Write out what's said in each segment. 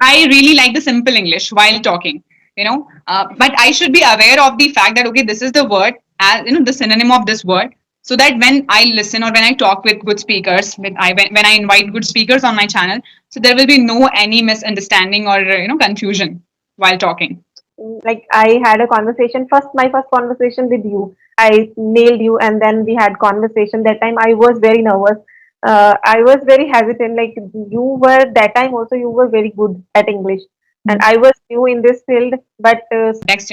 I really like the simple English while talking, but I should be aware of the fact that, okay, this is the word, the synonym of this word, so that when I listen or when I talk with good speakers, when I invite good speakers on my channel, so there will be no any misunderstanding or, confusion while talking. Like I had a conversation first, my first conversation with you. I nailed you, and then we had conversation. That time I was very nervous. I was very hesitant. Like you were that time also. You were very good at English, and I was new in this field. But Context,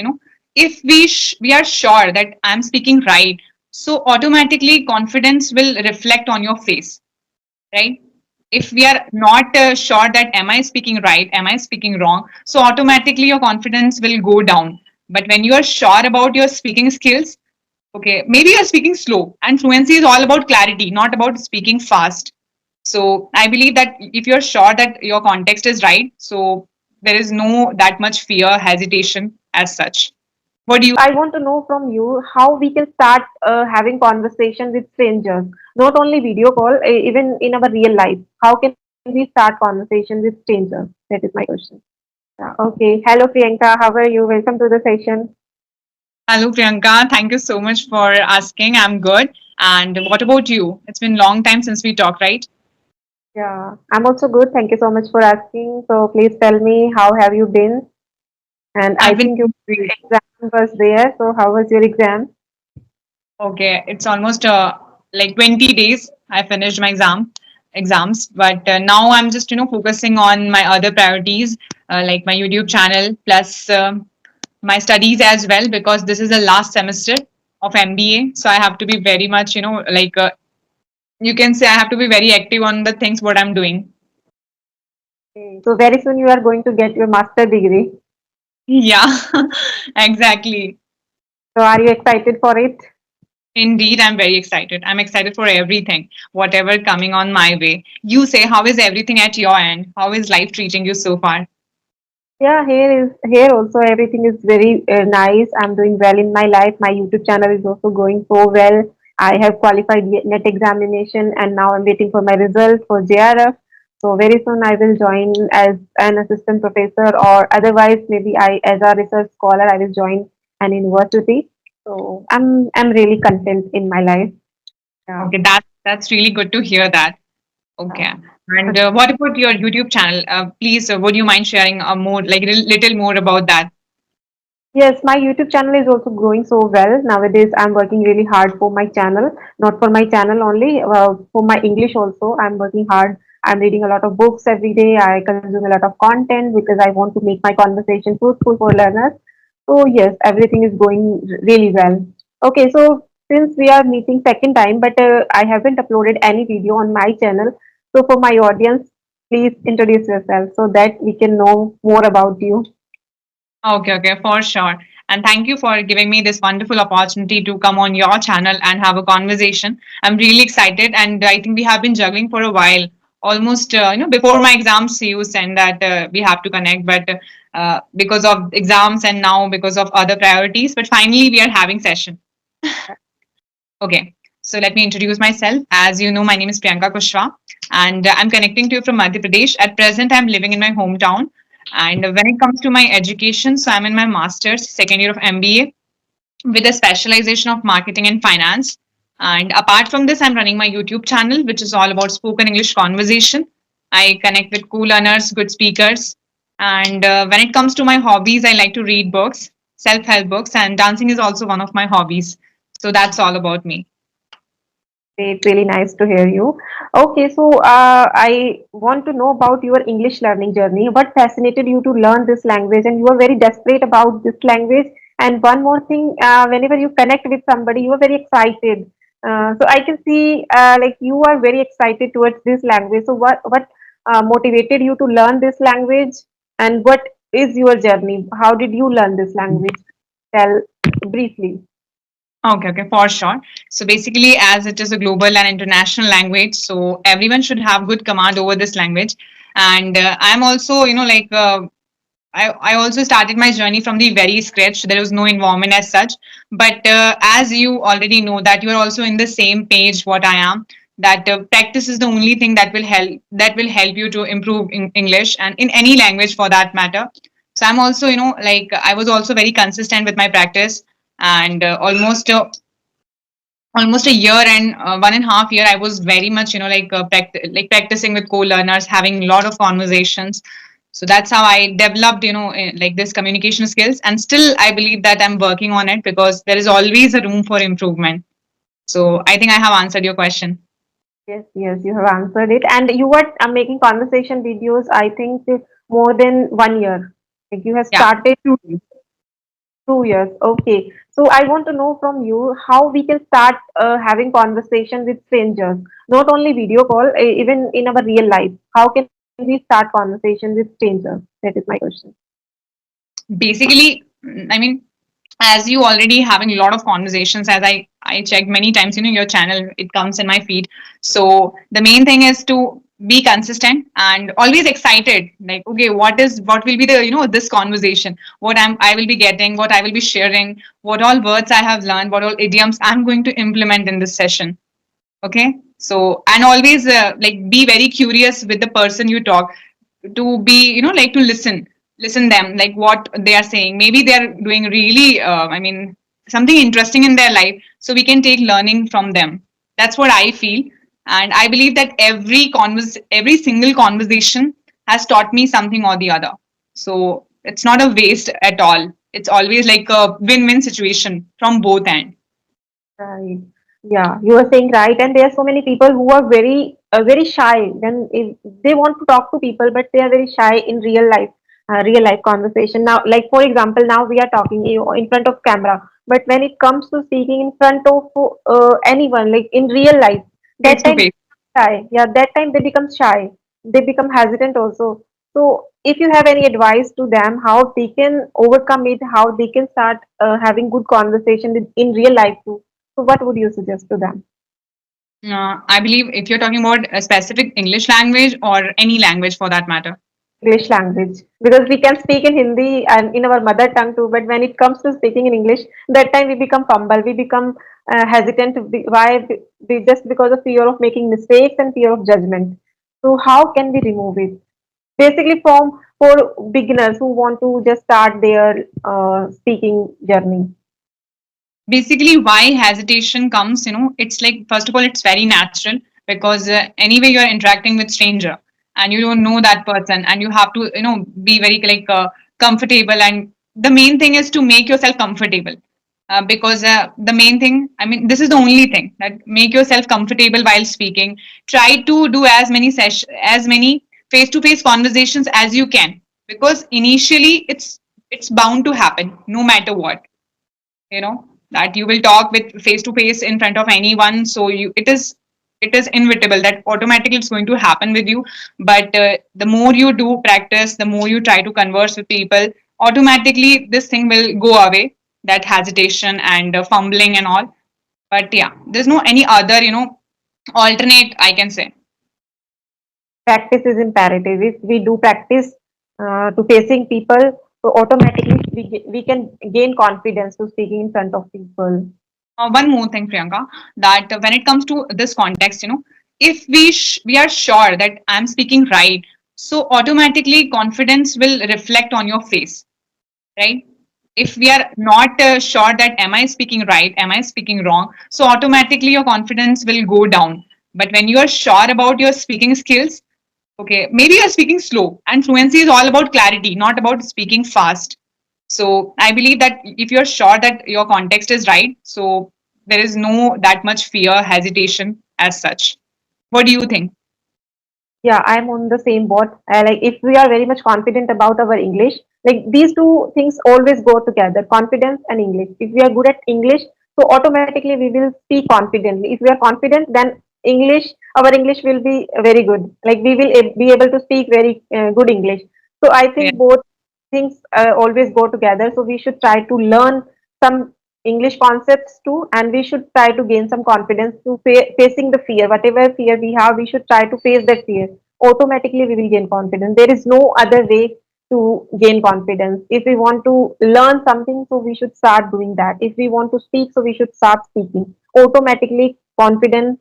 if we are sure that I'm speaking right, so automatically confidence will reflect on your face, right? If we are not sure that am I speaking right, am I speaking wrong, so automatically your confidence will go down. But when you are sure about your speaking skills, okay, maybe you're speaking slow, and fluency is all about clarity, not about speaking fast. So I believe that if you're sure that your context is right, so there is no that much fear, hesitation as such. What do you? I want to know from you how we can start having conversation with strangers, not only video call, even in our real life. How can we start conversation with strangers? That is my question. Yeah, okay. Hello, Priyanka. How are you? Welcome to the session. Hello, Priyanka. Thank you so much for asking. I'm good. And what about you? It's been a long time since we talked, right? Yeah, I'm also good. Thank you so much for asking. So please tell me, how have you been? And I I've been think your great. exam was there. So how was your exam? Okay. It's almost like 20 days. I finished my exams, but now I'm just focusing on my other priorities, like my YouTube channel plus my studies as well, because this is the last semester of MBA. So I have to be very much like you can say I have to be very active on the things what I'm doing. Okay. So very soon you are going to get your master degree. Yeah, exactly. So are you excited for it? Indeed, I'm very excited. I'm excited for everything, whatever coming on my way. You say, how is everything at your end? How is life treating you so far? Yeah, here also everything is very nice. I'm doing well in my life. My YouTube channel is also going so well. I have qualified net examination, and now I'm waiting for my result for JRF. So very soon I will join as an assistant professor, or otherwise maybe I as a research scholar I will join an university. So I'm really content in my life. Yeah. Okay, that's really good to hear that. Okay. And what about your YouTube channel? Please, would you mind sharing more, like a little more about that? Yes, my YouTube channel is also growing so well. Nowadays, I'm working really hard for my channel, not for my channel only, for my English also. I'm working hard. I'm reading a lot of books every day. I consume a lot of content because I want to make my conversation fruitful for learners. So, yes, everything is going really well. Okay, so since we are meeting second time, but I haven't uploaded any video on my channel. So, for my audience, please introduce yourself so that we can know more about you. Okay, okay, for sure. And thank you for giving me this wonderful opportunity to come on your channel and have a conversation. I'm really excited, and I think we have been juggling for a while. Almost, before my exams, you said that we have to connect, but because of exams and now because of other priorities, but finally we are having session. Okay, so let me introduce myself. As you know, my name is Priyanka Kushwa, and I'm connecting to you from Madhya Pradesh. At present, I'm living in my hometown. And when it comes to my education, so I'm in my master's, second year of MBA with a specialization of marketing and finance. And apart from this, I'm running my YouTube channel, which is all about spoken English conversation. I connect with cool learners, good speakers. And when it comes to my hobbies, I like to read books, self help books, and dancing is also one of my hobbies. So that's all about me. Great, really nice to hear you. Okay, so I want to know about your English learning journey. What fascinated you to learn this language, and you are very desperate about this language. And one more thing, whenever you connect with somebody, you are very excited. So I can see like you are very excited towards this language. So what motivated you to learn this language, and what is your journey? How did you learn this language? Tell briefly. Okay, okay, for sure. So basically, as it is a global and international language, so everyone should have good command over this language. And I'm also, I also started my journey from the very scratch. There was no involvement as such. But as you already know that you are also in the same page what I am, that practice is the only thing that will help you to improve in English and in any language for that matter. So I'm also, like I was also very consistent with my practice, and almost a year and 1.5 year I was very much, like practicing with co-learners, having a lot of conversations. So that's how I developed, like this communication skills, and still I believe that I'm working on it because there is always a room for improvement. So I think I have answered your question. Yes, yes, you have answered it. And you were making conversation videos, I think, more than 1 year. Like you have Yeah. started 2 years. Okay. So I want to know from you how we can start having conversation with strangers, not only video call, even in our real life. How can we start conversation with strangers? That is my question. Basically, I mean, as you already having a lot of conversations, as I checked many times, your channel, it comes in my feed. So the main thing is to be consistent and always excited, like, okay, what will be the, this conversation, I will be getting, what I will be sharing, what all words I have learned, what all idioms I'm going to implement in this session. Okay, so and always like be very curious with the person you talk to, be, like to listen them, like what they are saying. Maybe they are doing really something interesting in their life, so we can take learning from them. That's what I feel. And I believe that every single conversation has taught me something or the other. So it's not a waste at all. It's always like a win-win situation from both ends. Right. Yeah, you are saying right. And there are so many people who are very shy. Then if they want to talk to people, but they are very shy in real life conversation. Now, like for example, now we are talking in front of camera, but when it comes to speaking in front of anyone, like in real life, Face that to time face. shy. Yeah, that time they become shy. They become hesitant also. So, if you have any advice to them, how they can overcome it, how they can start having good conversation in real life too. So, what would you suggest to them? I believe if you're talking about a specific English language or any language for that matter. English language, because we can speak in Hindi and in our mother tongue too, but when it comes to speaking in English, that time we become fumble, we become hesitant. Why? Just because of fear of making mistakes and fear of judgment. So, how can we remove it? Basically, for beginners who want to just start their speaking journey. Basically, why hesitation comes, it's like, first of all, it's very natural because anyway, you're interacting with stranger and you don't know that person, and you have to, be very like comfortable. And the main thing is to make yourself comfortable. Because the main thing, I mean, this is the only thing that make yourself comfortable while speaking. Try to do as many face-to-face conversations as you can, because initially it's bound to happen no matter what, that you will talk with face to face in front of anyone. So it is inevitable that automatically it's going to happen with you. But the more you do practice, the more you try to converse with people, automatically this thing will go away, that hesitation and fumbling and all. But yeah, there's no any other, alternate, I can say. Practice is imperative. If we do practice to facing people, so automatically we can gain confidence to speaking in front of people. One more thing, Priyanka, that when it comes to this context, if we are sure that I'm speaking right, so automatically confidence will reflect on your face, right? If we are not sure that am I speaking right, am I speaking wrong, so automatically your confidence will go down. But when you are sure about your speaking skills, okay, maybe you're speaking slow, and fluency is all about clarity, not about speaking fast. So I believe that if you're sure that your context is right, so there is no that much fear, hesitation as such. What do you think? Yeah, I'm on the same boat. Like if we are very much confident about our English, like these two things always go together, confidence and English. If we are good at English, so automatically we will speak confidently. If we are confident, then English, our English will be very good. Like we will be able to speak very good English. So I Yeah. think both things always go together. So we should try to learn some English concepts too, and we should try to gain some confidence to facing the fear. Whatever fear we have, we should try to face that fear. Automatically, we will gain confidence. There is no other way to gain confidence. If we want to learn something, so we should start doing that. If we want to speak, so we should start speaking. Automatically, confidence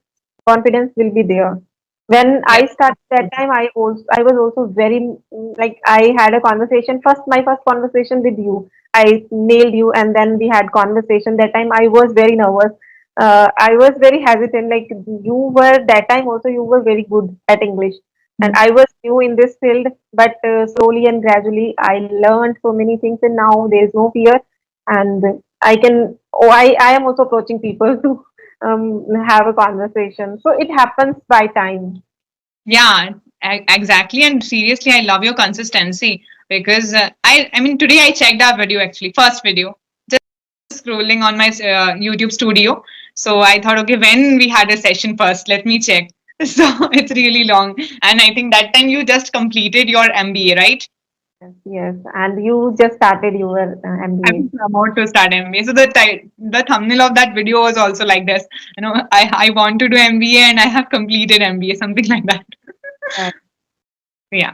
confidence will be there. When Yes. I started that time, I was also very like I had a conversation first. My first conversation with you, I nailed you, and then we had conversation. That time I was very nervous. I was very hesitant. Like you were that time also, you were very good at English, and I was new in this field. But slowly and gradually, I learned so many things, and now there is no fear, and I can. Oh, I am also approaching people to have a conversation. So it happens by time. Yeah, exactly. And seriously, I love your consistency because I mean, today I checked our video actually, first video, just scrolling on my YouTube studio. So I thought, okay, when we had a session first, let me check. So it's really long. And I think that time you just completed your MBA, right? Yes, yes. And you just started your I'm MBA. about to start MBA. So the thumbnail of that video was also like this. I want to do MBA and I have completed MBA, something like that. Right. Yeah.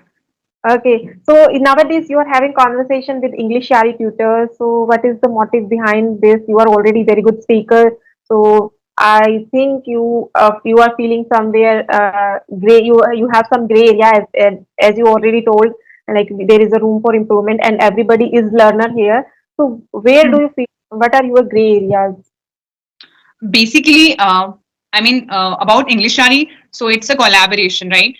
Okay. So nowadays you are having conversation with English Shari tutors. So what is the motive behind this? You are already very good speaker. So I think you are feeling somewhere gray. You have some gray area as you already told. Like there is a room for improvement, and everybody is learner here. So where do you feel? What are your gray areas? Basically, about English Shari, so it's a collaboration, right?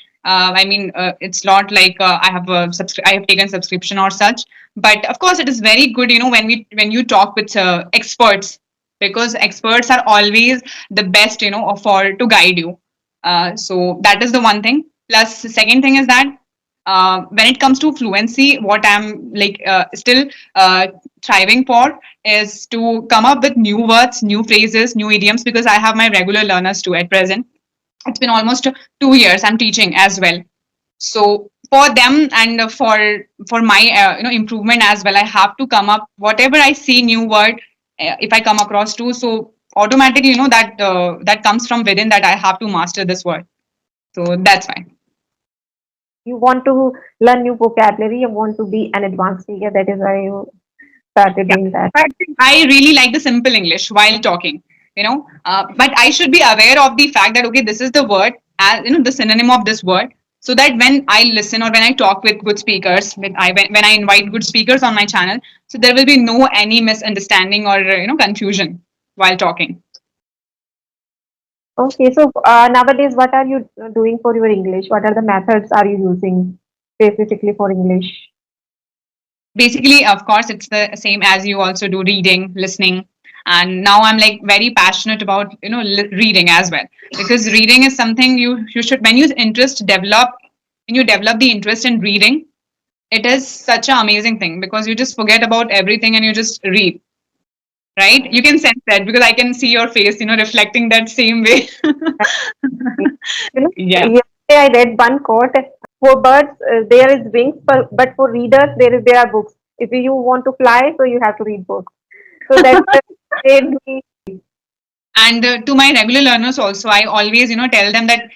It's not like I have taken subscription or such, but of course it is very good, when you talk with experts, because experts are always the best, for to guide you. So that is the one thing. Plus the second thing is that when it comes to fluency, what I'm still uh, thriving for is to come up with new words, new phrases, new idioms, because I have my regular learners too at present. It's been almost 2 years I'm teaching as well. So for them and for my improvement as well, I have to come up whatever I see new word, if I come across too. So automatically, that comes from within, that I have to master this word. So that's why. You want to learn new vocabulary. You want to be an advanced speaker. That is why you started Yeah. doing that. But I really like the simple English while talking, but I should be aware of the fact that, okay, this is the word, the synonym of this word, so that when I listen or when I talk with good speakers, when I invite good speakers on my channel, so there will be no any misunderstanding or, confusion while talking. Okay, so nowadays, what are you doing for your English? What are the methods are you using specifically for English? Basically, of course, it's the same as you also do, reading, listening. And now I'm like very passionate about, reading as well, because reading is something you should, when you develop the interest in reading, it is such an amazing thing, because you just forget about everything and you just read, right? You can sense that because I can see your face, reflecting that same way. You know, Yeah. yesterday I read one quote. For birds, there is wings, but for readers, there are books. If you want to fly, so you have to read books. So that made me. And to my regular learners also, I always, tell them that,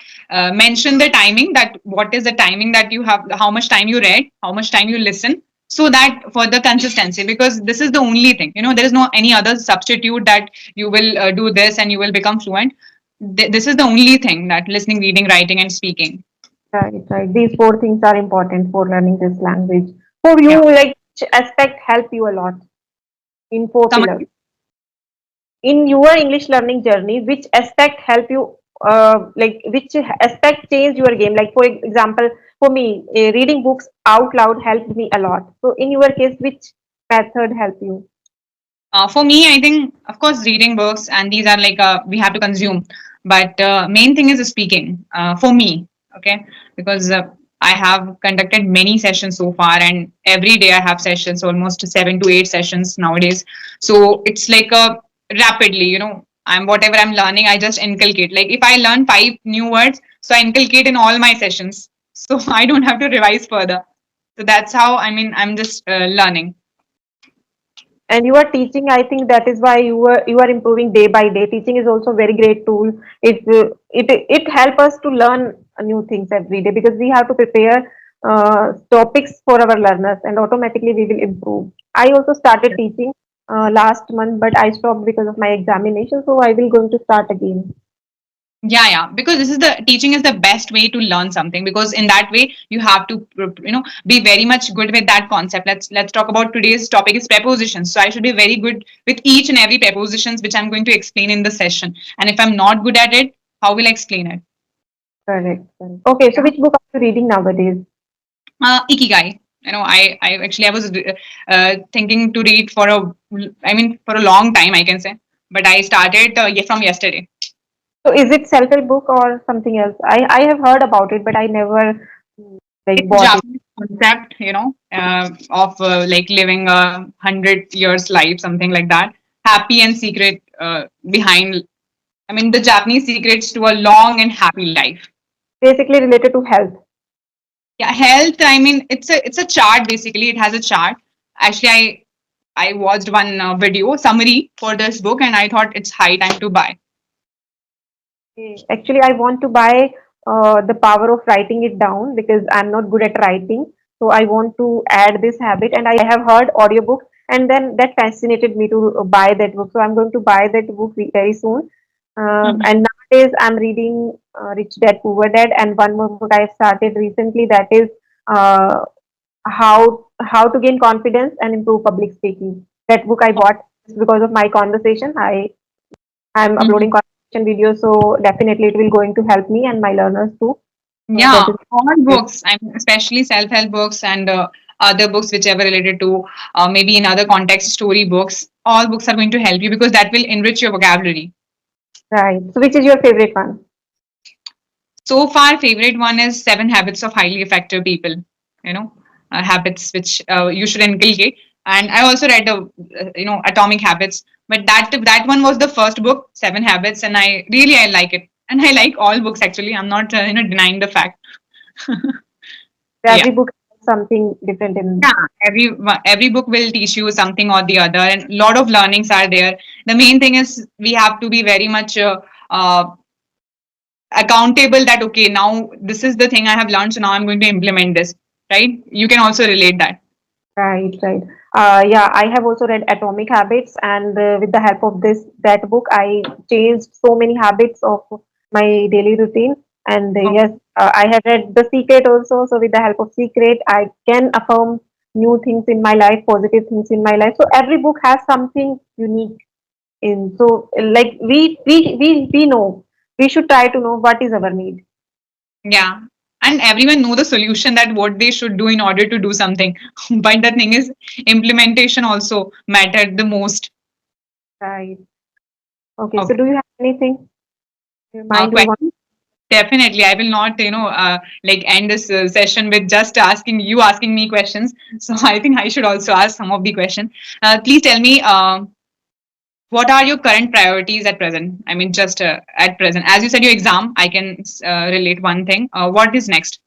mention the timing, that what is the timing that you have, how much time you read, how much time you listen, so that for the consistency, because this is the only thing, there is no any other substitute that you will do this and you will become fluent. This is the only thing, that listening, reading, writing, and speaking. Right, right. These four things are important for learning this language. For you, Yeah. like which aspect help you a lot in four Come pillars? again? In your English learning journey, which aspect help you, like which aspect changed your game? Like for example, for me, reading books out loud helped me a lot. So in your case, which method helped you? For me, I think, of course, reading books, and these are like, we have to consume. But main thing is speaking, for me, okay? Because I have conducted many sessions so far, and every day I have sessions, almost 7 to 8 sessions nowadays. So it's like rapidly, whatever I'm learning, I just inculcate. Like if I learn 5 new words, so I inculcate in all my sessions. So I don't have to revise further. So that's how, I'm just learning. And you are teaching. I think that is why you are improving day by day. Teaching is also a very great tool. It help us to learn new things every day because we have to prepare topics for our learners, and automatically we will improve. I also started teaching last month, but I stopped because of my examination, so I will going to start again. Yeah, because this is the teaching is the best way to learn something, because in that way you have to be very much good with that concept. Let's talk about today's topic is prepositions. So I should be very good with each and every prepositions which I'm going to explain in the session. And if I'm not good at it, how will I explain it? Correct. Correct. Okay, so Yeah. which book are you reading nowadays? Ikigai. I actually I was thinking to read for for a long time, I can say, but I started from yesterday. So is it self-help book or something else? I have heard about it, but I never like It's a bought it. Japanese concept, of like living 100 years life, something like that. Happy and secret behind. I mean, the Japanese secrets to a long and happy life. Basically related to health. Yeah, health. I mean, it's a chart basically. It has a chart. Actually, I watched one video summary for this book, and I thought it's high time to buy. Okay. Actually, I want to buy The Power of Writing It Down because I'm not good at writing. So I want to add this habit, and I have heard audiobook, and then that fascinated me to buy that book. So I'm going to buy that book very soon. Mhm. And nowadays, I'm reading Rich Dad Poor Dad, and one more book I started recently, that is uh, how to gain confidence and improve public speaking. That book I bought because of my conversation. I'm uploading Mhm. conversation videos, so definitely it will going to help me and my learners too. So Yeah, that is all great. books, I mean, especially self-help books and other books, whichever related to maybe in other context, story books. All books are going to help you because that will enrich your vocabulary. Right. So which is your favorite one? So far, favorite one is Seven Habits of Highly Effective People. You know, habits which you should inculcate. And I also read Atomic Habits, but that one was the first book, Seven Habits, and I like it, and I like all books actually. I'm not denying the fact. Yeah. Every book has something different in. Yeah, every book will teach you something or the other, and a lot of learnings are there. The main thing is we have to be very much accountable. That okay, now this is the thing I have learned, so now I'm going to implement this. Right? You can also relate that. Right, right. Yeah, I have also read Atomic Habits, and with the help of that book, I changed so many habits of my daily routine. And Okay. yes, I have read The Secret also. So with the help of Secret, I can affirm new things in my life, positive things in my life. So every book has something unique in. So like we know we should try to know what is our need. Yeah. And everyone know the solution that what they should do in order to do something. But the thing is, implementation also mattered the most. Right. Okay. So Okay. do you have anything in your mind you want? Question. Definitely, I will not, like end this session with just asking me questions. So I think I should also ask some of the questions. Please tell me, what are your current priorities at present? I mean, just at present, as you said, your exam. I can relate one thing. What is next?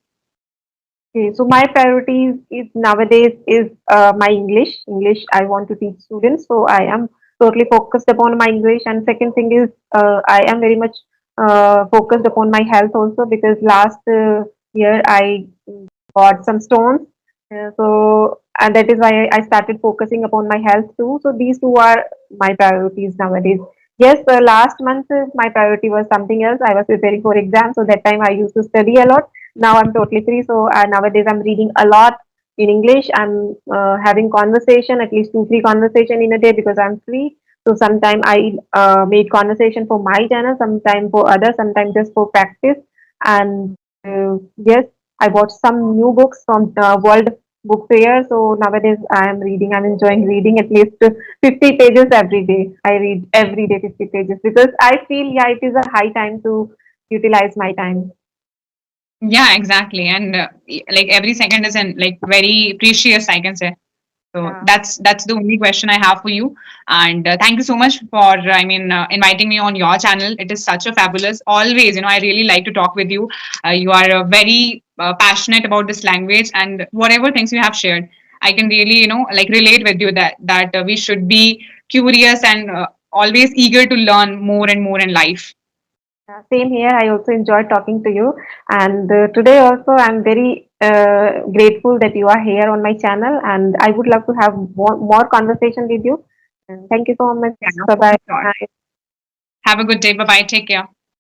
Okay, so my priorities is nowadays is my English. English I want to teach students, so I am totally focused upon my English. And second thing is I am very much focused upon my health also because last year I got some stones. So and that is why I started focusing upon my health too. So these two are my priorities nowadays. Yes, last month my priority was something else. I was preparing for exams, so that time I used to study a lot. Now I'm totally free. So nowadays I'm reading a lot in English. I'm having conversation, at least two, three conversation in a day because I'm free. So sometime I made conversation for my channel, sometime for others, sometimes just for practice. And yes, I bought some new books from World Book Fair. So nowadays I am reading. I'm enjoying reading at least 50 pages every day. I read every day 50 pages because I feel yeah it is a high time to utilize my time. Yeah, exactly. And like every second is like very precious, I can say. So Yeah. that's the only question I have for you. And thank you so much for inviting me on your channel. It is such a fabulous. Always, I really like to talk with you. You are very passionate about this language, and whatever things you have shared, I can really like relate with you that we should be curious and always eager to learn more and more in life. Same here. I also enjoyed talking to you. And today also, I'm very grateful that you are here on my channel. And I would love to have more conversation with you. And thank you so much. Yeah, Bye for sure. bye. Have a good day. Bye bye. Take care.